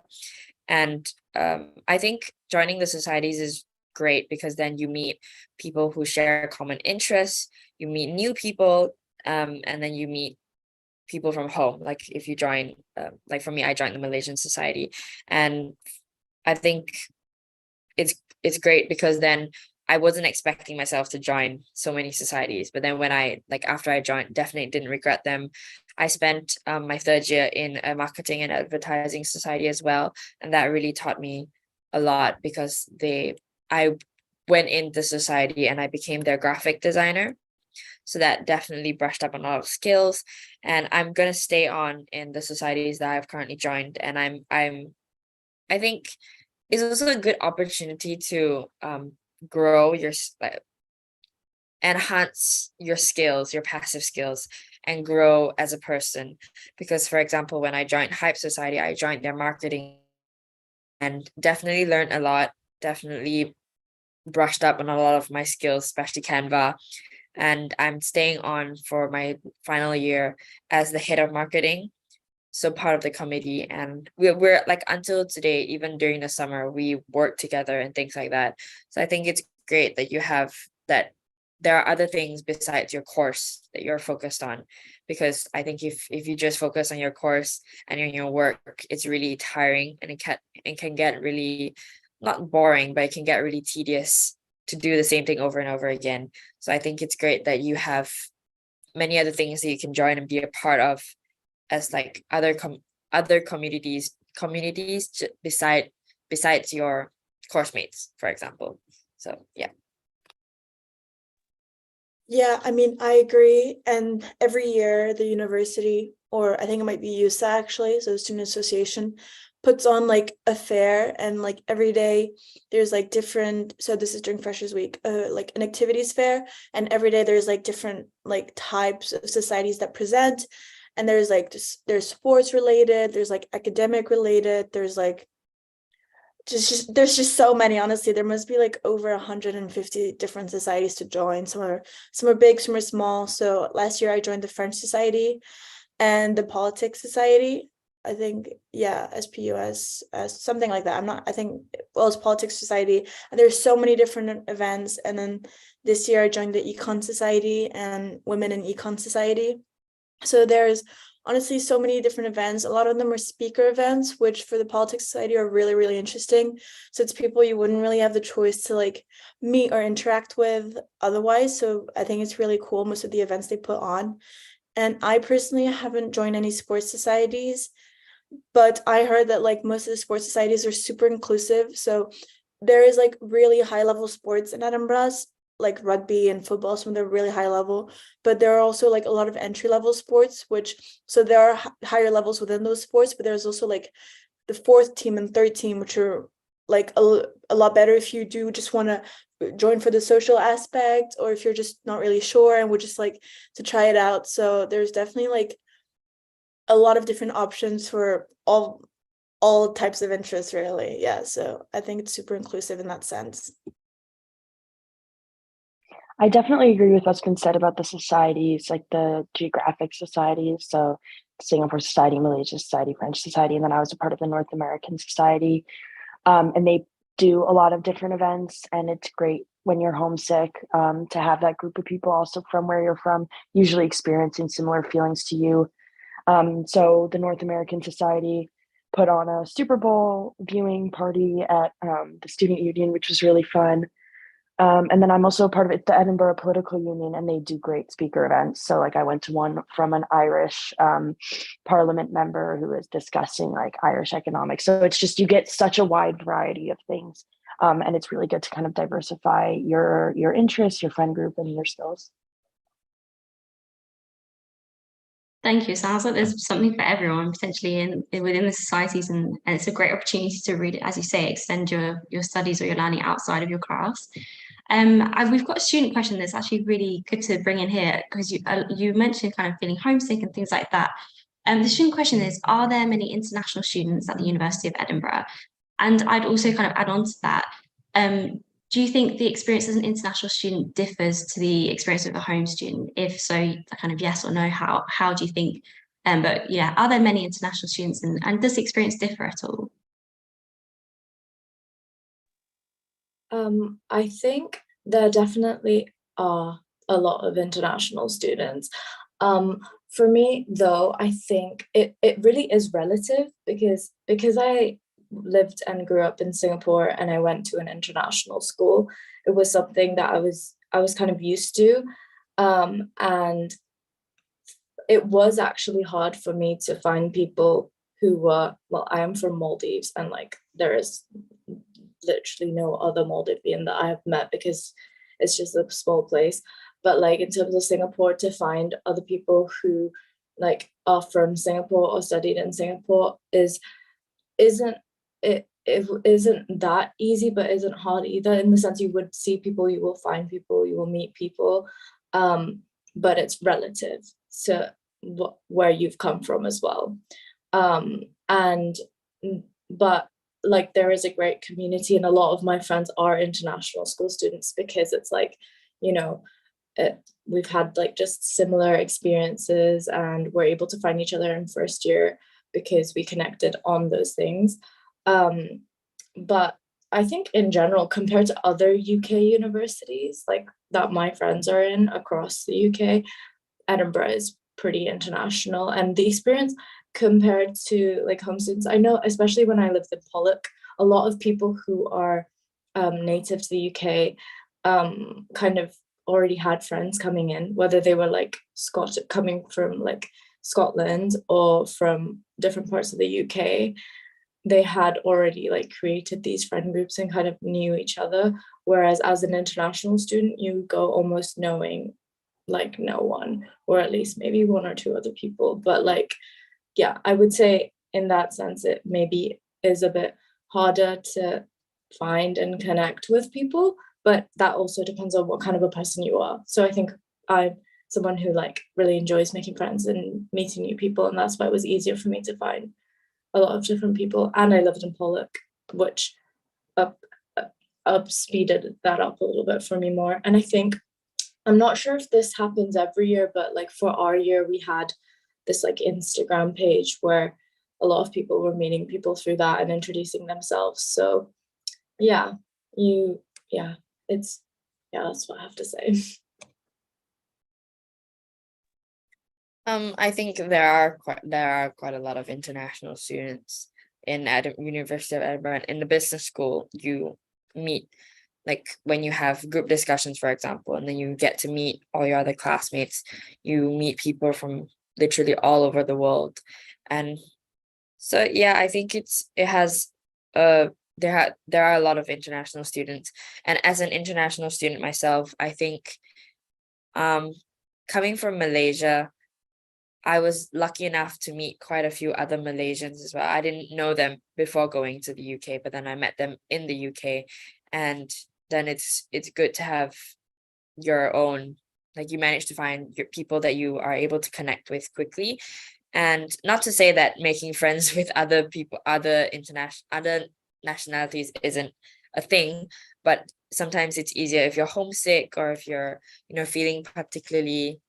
And I think joining the societies is great, because then you meet people who share common interests, you meet new people, and then you meet people from home. Like if you join, for me, I joined the Malaysian Society, and I think it's great, because then I wasn't expecting myself to join so many societies, but then when after I joined, definitely didn't regret them. I spent my third year in a marketing and advertising society as well, and that really taught me a lot, because I went in the society and I became their graphic designer. So that definitely brushed up on a lot of skills. And I'm gonna stay on in the societies that I've currently joined. And I think it's also a good opportunity to grow your enhance your skills, your passive skills, and grow as a person. Because, for example, when I joined Hype Society, I joined their marketing and definitely learned a lot, definitely brushed up on a lot of my skills, especially Canva. And I'm staying on for my final year as the head of marketing, so part of the committee. And we're like, until today, even during the summer, we work together and things like that. So I think it's great that you have that. There are other things besides your course that you're focused on, because I think if you just focus on your course and in your work, it's really tiring, and it can get really, not boring, but it can get really tedious to do the same thing over and over again. So I think it's great that you have many other things that you can join and be a part of, as like other communities besides your course mates, for example. So yeah. Yeah, I mean, I agree. And every year, the university, or I think it might be USA actually, so the Student Association, puts on like a fair, and like every day there's like different. So this is during Freshers Week, like an activities fair, and every day there's like different like types of societies that present, and there's like there's sports related, there's like academic related, there's like there's just so many. Honestly, there must be like over 150 different societies to join. Some are big, some are small. So last year I joined the French Society and the Politics Society. I think, yeah, SPUS, something like that. I think, well, it's Politics Society. And there's so many different events. And then this year I joined the Econ Society and Women in Econ Society. So there's honestly so many different events. A lot of them are speaker events, which for the Politics Society are really, really interesting. So it's people you wouldn't really have the choice to like meet or interact with otherwise. So I think it's really cool, most of the events they put on. And I personally haven't joined any sports societies, but I heard that like most of the sports societies are super inclusive. So there is like really high level sports in Edinburgh, like rugby and football, some of them are really high level, but there are also like a lot of entry level sports, so there are higher levels within those sports, but there's also like the fourth team and third team, which are like a lot better if you do just want to join for the social aspect, or if you're just not really sure and would just like to try it out. So there's definitely like a lot of different options for all types of interests, really. Yeah, so I think it's super inclusive in that sense. I definitely agree with what's been said about the societies, like the geographic societies. So Singapore Society, Malaysia Society, French Society, and then I was a part of the North American Society. And they do a lot of different events, and it's great when you're homesick to have that group of people also from where you're from, usually experiencing similar feelings to you. So the North American Society put on a Super Bowl viewing party at the Student Union, which was really fun. And then I'm also part of it, the Edinburgh Political Union, and they do great speaker events. So like I went to one from an Irish parliament member who was discussing like Irish economics. So it's just, you get such a wide variety of things. And it's really good to kind of diversify your interests, your friend group, and your skills. Thank you. Sounds like there's something for everyone potentially within the societies, and it's a great opportunity to really, as you say, extend your studies or your learning outside of your class. We've got a student question that's actually really good to bring in here, because you mentioned kind of feeling homesick and things like that. The student question is, are there many international students at the University of Edinburgh? And I'd also kind of add on to that. Do you think the experience as an international student differs to the experience of a home student? If so, kind of yes or no, how do you think? But yeah, are there many international students, and does the experience differ at all? I think there definitely are a lot of international students. For me, though, I think it really is relative, because I lived and grew up in Singapore and I went to an international school. It was something that I was kind of used to, and it was actually hard for me to find people who were, well, I am from Maldives, and like there is literally no other Maldivian that I have met, because it's just a small place. But like in terms of Singapore, to find other people who like are from Singapore or studied in Singapore isn't it isn't that easy, but isn't hard either, in the sense you would see people, you will find people, you will meet people, but it's relative to where you've come from as well. And but like there is a great community, and a lot of my friends are international school students, because it's like, you know, we've had like just similar experiences, and we're able to find each other in first year because we connected on those things. But I think in general, compared to other UK universities like that my friends are in across the UK, Edinburgh is pretty international, and the experience compared to like home students, I know especially when I lived in Pollock, a lot of people who are native to the UK kind of already had friends coming in, whether they were like coming from like Scotland or from different parts of the UK. They had already like created these friend groups and kind of knew each other, whereas as an international student you go almost knowing like no one, or at least maybe one or two other people. But like, yeah, I would say in that sense it maybe is a bit harder to find and connect with people, but that also depends on what kind of a person you are. So I think I'm someone who like really enjoys making friends and meeting new people, and that's why it was easier for me to find a lot of different people. And I lived in Pollock, which up speeded that up a little bit for me more. And I think, I'm not sure if this happens every year, but like for our year, we had this like Instagram page where a lot of people were meeting people through that and introducing themselves. So yeah, that's what I have to say. I think there are quite a lot of international students in University of Edinburgh. In the business school, you meet, like when you have group discussions, for example, and then you get to meet all your other classmates, you meet people from literally all over the world. And so yeah, I think there are a lot of international students. And as an international student myself, I think coming from Malaysia, I was lucky enough to meet quite a few other Malaysians as well. I didn't know them before going to the UK, but then I met them in the UK. And then it's good to have your own, like you manage to find your people that you are able to connect with quickly. And not to say that making friends with other people, other nationalities isn't a thing, but sometimes it's easier if you're homesick, or if you're, feeling particularly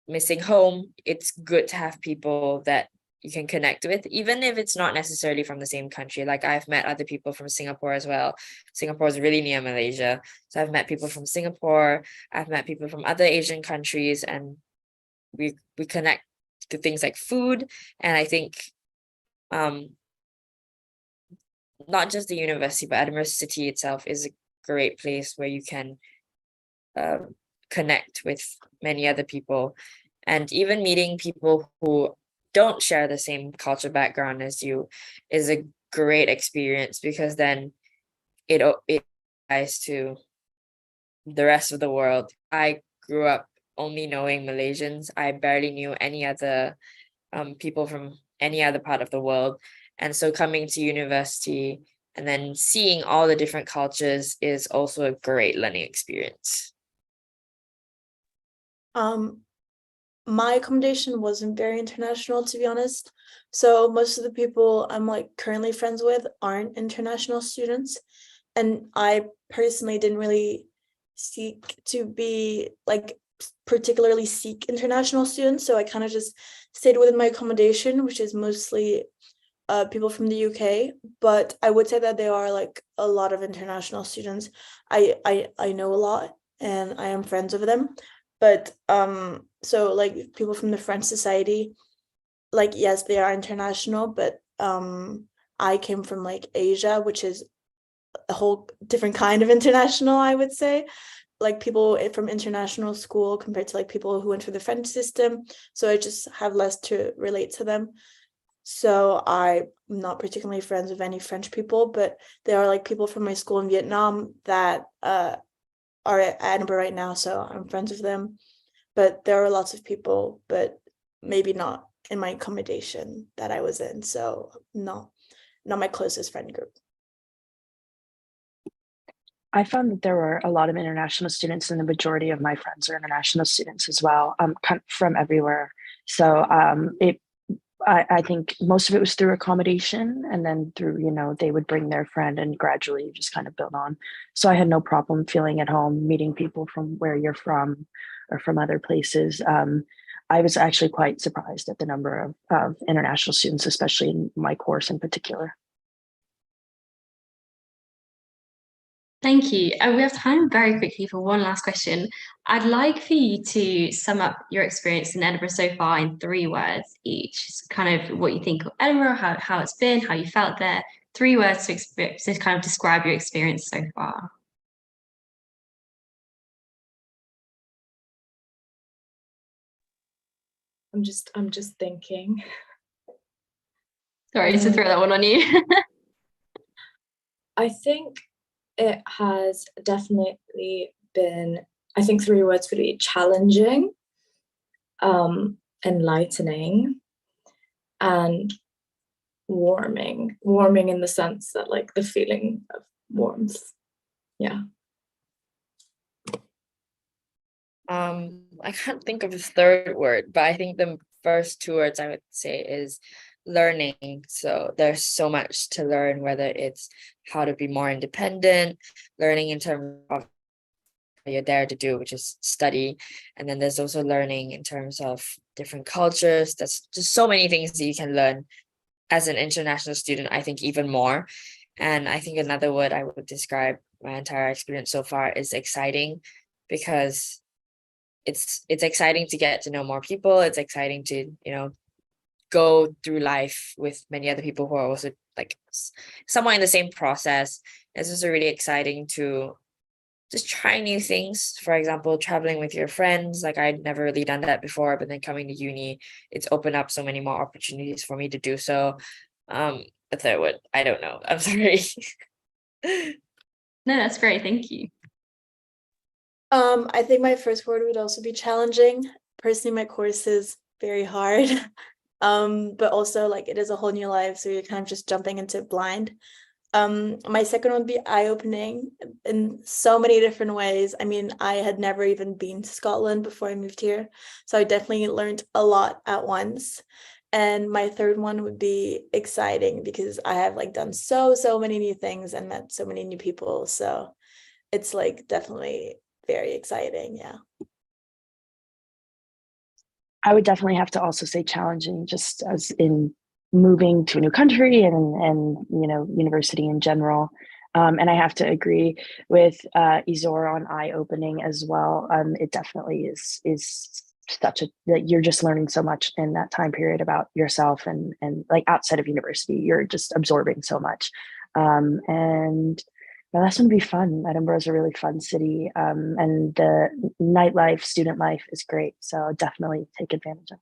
missing home. It's good to have people that you can connect with, even if it's not necessarily from the same country. Like I've met other people from Singapore as well. Singapore is really near Malaysia. So I've met people from Singapore. I've met people from other Asian countries, and we connect to things like food. And I think not just the university, but Edinburgh City itself is a great place where you can connect with many other people. And even meeting people who don't share the same culture background as you is a great experience, because then it applies to the rest of the world. I grew up only knowing Malaysians. I barely knew any other people from any other part of the world. And so coming to university and then seeing all the different cultures is also a great learning experience. My accommodation wasn't very international, to be honest. So most of the people I'm like currently friends with aren't international students. And I personally didn't really seek to be like particularly seek international students. So I kind of just stayed within my accommodation, which is mostly people from the UK. But I would say that there are like a lot of international students. I know a lot, and I am friends with them. But so like people from the French Society, like yes, they are international, but I came from like Asia, which is a whole different kind of international, I would say. Like people from international school compared to like people who went through the French system. So I just have less to relate to them. So I'm not particularly friends with any French people, but there are like people from my school in Vietnam that are at Edinburgh right now, so I'm friends with them. But there are lots of people, but maybe not in my accommodation that I was in, so not my closest friend group. I found that there were a lot of international students, and the majority of my friends are international students as well, kind of from everywhere. So I think most of it was through accommodation, and then through, they would bring their friend and gradually you just kind of build on. So I had no problem feeling at home, meeting people from where you're from or from other places. I was actually quite surprised at the number of international students, especially in my course in particular. Thank you. We have time very quickly for one last question. I'd like for you to sum up your experience in Edinburgh so far in 3 words each. It's kind of what you think of Edinburgh, how it's been, how you felt there. 3 words to kind of describe your experience so far. I'm just thinking. Sorry to throw that one on you. I think it has definitely been, I think 3 words would be challenging, enlightening, and warming in the sense that like the feeling of warmth. Yeah. I can't think of a third word, but I think the first 2 words I would say is learning. So there's so much to learn, whether it's how to be more independent, learning in terms of what you're there to do, which is study. And then there's also learning in terms of different cultures. There's just so many things that you can learn as an international student, I think even more. And I think another word I would describe my entire experience so far is exciting, because it's exciting to get to know more people. It's exciting to, go through life with many other people who are also like somewhat in the same process. It's also really exciting to just try new things. For example, traveling with your friends. Like I'd never really done that before, but then coming to uni, it's opened up so many more opportunities for me to do so. The third word, I don't know. I'm sorry. No, that's great. Thank you. I think my first word would also be challenging. Personally, my course is very hard. But also like it is a whole new life, so you're kind of just jumping into it blind. My second one would be eye-opening in so many different ways. I mean, I had never even been to Scotland before I moved here, so I definitely learned a lot at once. And my third one would be exciting, because I have like done so many new things and met so many new people, so it's like definitely very exciting. Yeah. I would definitely have to also say challenging, just as in moving to a new country and university in general. And I have to agree with Izor on eye opening as well. It definitely is such that you're just learning so much in that time period about yourself, and like outside of university, you're just absorbing so much. And the last one would be fun. Edinburgh is a really fun city, and the nightlife, student life is great. So definitely take advantage of it.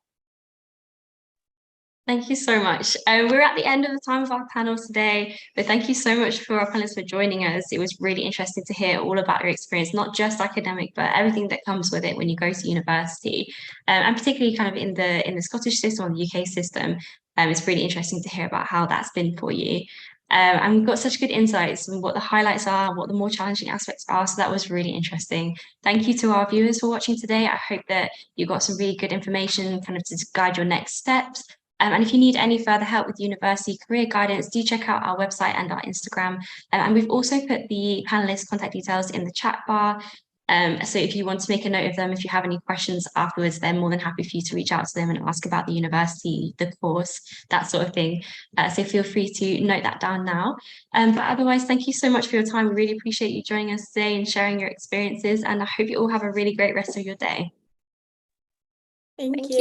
Thank you so much. We're at the end of the time of our panel today, but thank you so much for our panelists for joining us. It was really interesting to hear all about your experience, not just academic, but everything that comes with it when you go to university, and particularly kind of in the Scottish system or the UK system. It's really interesting to hear about how that's been for you. And we've got such good insights on what the highlights are, what the more challenging aspects are. So that was really interesting. Thank you to our viewers for watching today. I hope that you got some really good information kind of to guide your next steps. And if you need any further help with university career guidance, do check out our website and our Instagram. And we've also put the panelists' contact details in the chat bar. So if you want to make a note of them, if you have any questions afterwards, they're more than happy for you to reach out to them and ask about the university, the course, that sort of thing. So feel free to note that down now. But otherwise, thank you so much for your time. We really appreciate you joining us today and sharing your experiences. And I hope you all have a really great rest of your day. Thank you.